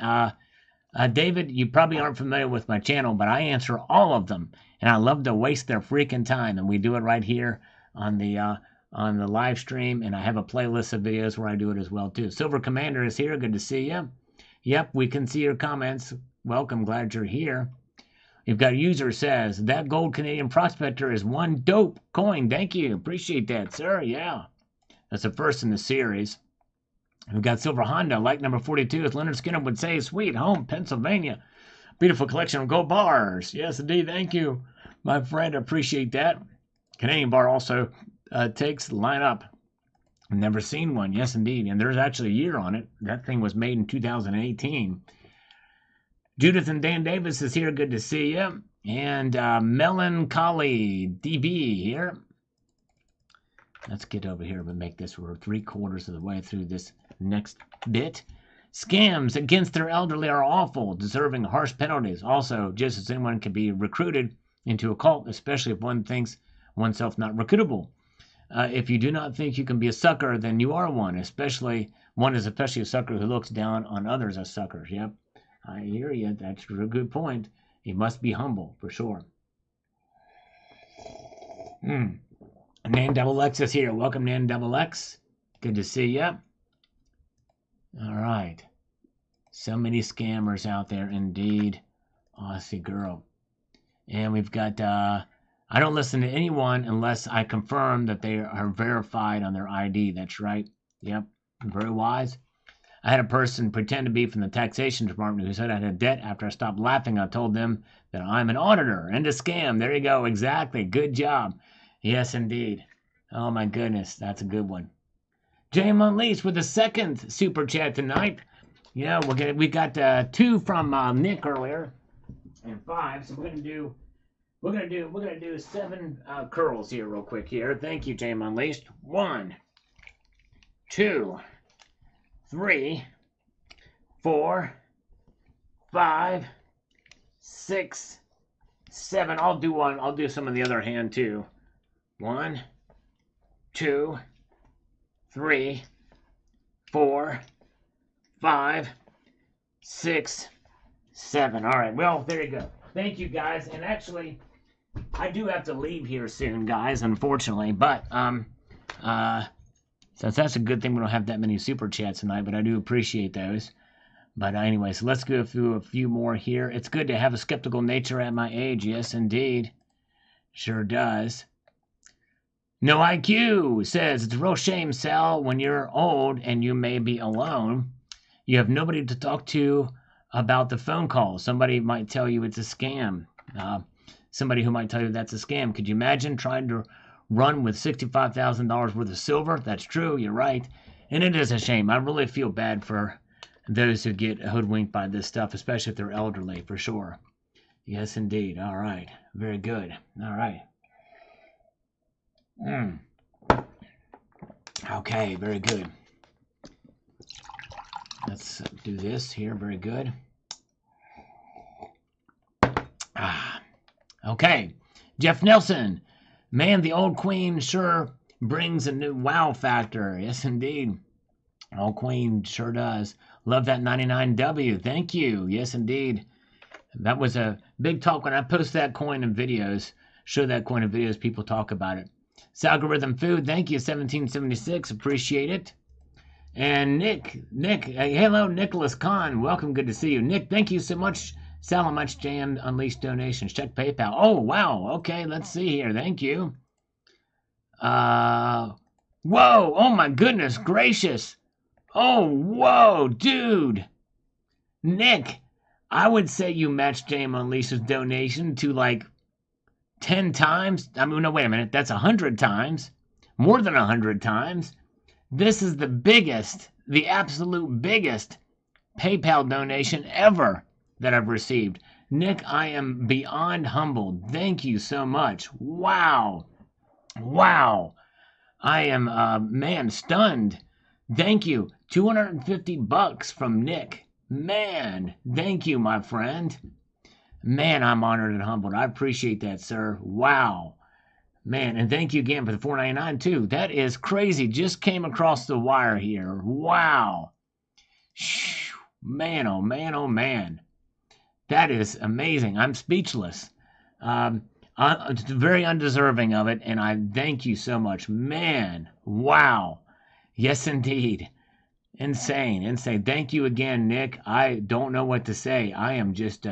David, you probably aren't familiar with my channel, but I answer all of them. And I love to waste their freaking time. And we do it right here on the live stream, and I have a playlist of videos where I do it as well too. Silver Commander is here. Good to see you. Yep, we can see your comments. Welcome, glad you're here. You've got a user says, that gold Canadian prospector is one dope coin. Thank you. Appreciate that, sir. Yeah. That's the first in the series. We've got Silver Honda, like number 42, as Leonard Skinner would say, sweet home, Pennsylvania. Beautiful collection of gold bars. Yes, indeed. Thank you, my friend. Appreciate that. Canadian bar also takes the line up. I've never seen one. Yes, indeed. And there's actually a year on it. That thing was made in 2018. Judith and Dan Davis is here. Good to see you. And Melancholy DB here. Let's get over here and make this. We're 3/4 of the way through this next bit. Scams against their elderly are awful, deserving harsh penalties. Also, just as anyone can be recruited into a cult, especially if one thinks oneself not recruitable. If you do not think you can be a sucker, then you are one. Especially a sucker who looks down on others as suckers. Yep, I hear you. That's a good point. You must be humble for sure. Nan Double X is here. Welcome, Nan Double X. Good to see you. All right. So many scammers out there, indeed. Aussie girl. And we've got, I don't listen to anyone unless I confirm that they are verified on their ID. That's right. Yep. Very wise. I had a person pretend to be from the taxation department who said I had a debt. After I stopped laughing, I told them that I'm an auditor and a scam. There you go. Exactly. Good job. Yes, indeed. Oh, my goodness. That's a good one. James Unleashed with the second super chat tonight. Yeah, we got 2 from Nick earlier and 5. So we're gonna do 7 curls here real quick here. Thank you, James Unleashed. 1, 2, 3, 4, 5, 6, 7. I'll do one. I'll do some of the other hand too. 1, 2, 3, 4, 5, 6, 7. All right. Well, there you go. Thank you, guys. And actually, I do have to leave here soon, guys, unfortunately. But so that's a good thing we don't have that many super chats tonight, but I do appreciate those. But anyways, let's go through a few more here. It's good to have a skeptical nature at my age. Yes, indeed. Sure does. No IQ says, it's a real shame, Sal, when you're old and you may be alone. You have nobody to talk to about the phone call. Somebody might tell you it's a scam. Somebody who might tell you that's a scam. Could you imagine trying to run with $65,000 worth of silver? That's true. You're right. And it is a shame. I really feel bad for those who get hoodwinked by this stuff, especially if they're elderly, for sure. Yes, indeed. All right. Very good. All right. Okay, very good. Let's do this here. Very good. Okay. Jeff Nelson. Man, the old queen sure brings a new wow factor. Yes, indeed. Old queen sure does. Love that 99W. Thank you. Yes, indeed. That was a big talk when I post that coin in videos. Show that coin in videos. People talk about it. Algorithm Food. Thank you. 1776. Appreciate it. And Nick, hello, Nicholas Kahn. Welcome. Good to see you. Nick, thank you so much. Sal, much Jam Unleashed donations. Check PayPal. Oh, wow. Okay, let's see here. Thank you. Whoa. Oh, my goodness gracious. Oh, whoa, dude. Nick, I would say you matched Jam Unleashed's donation to like 10 times. I mean, no, wait a minute. That's 100 times. More than 100 times. This is the biggest, the absolute biggest PayPal donation ever that I've received. Nick, I am beyond humbled. Thank you so much. Wow. Wow. I am, man, stunned. Thank you. $250 from Nick. Man, thank you, my friend. Man, I'm honored and humbled. I appreciate that, sir. Wow. Man, and thank you again for the $4.99 too. That is crazy. Just came across the wire here. Wow. Man, oh man, oh man. That is amazing. I'm speechless. It's very undeserving of it, and I thank you so much. Man, wow. Yes, indeed. Insane, insane. Thank you again, Nick. I don't know what to say. I'm just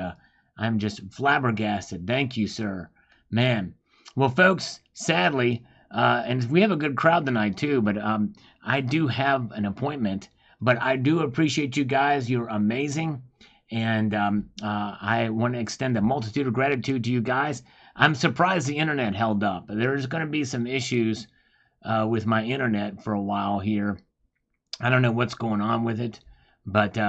flabbergasted. Thank you, sir. Man. Well, folks, sadly, and we have a good crowd tonight too, but I do have an appointment. But I do appreciate you guys. You're amazing. And I want to extend a multitude of gratitude to you guys. I'm surprised the internet held up. There's going to be some issues with my internet for a while here. I don't know what's going on with it, but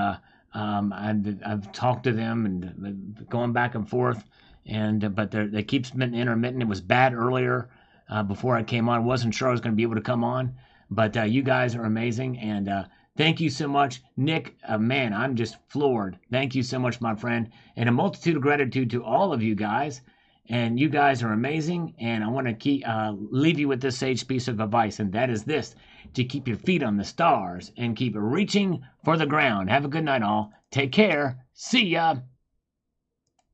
I've talked to them and going back and forth. But they keep intermittent. It was bad earlier before I came on. Wasn't sure I was going to be able to come on, but you guys are amazing, and thank you so much, Nick. Man, I'm just floored. Thank you so much, my friend, and a multitude of gratitude to all of you guys. And you guys are amazing, and I want to leave you with this sage piece of advice, and that is this: to keep your feet on the stars and keep reaching for the ground. Have a good night, all. Take care. See ya.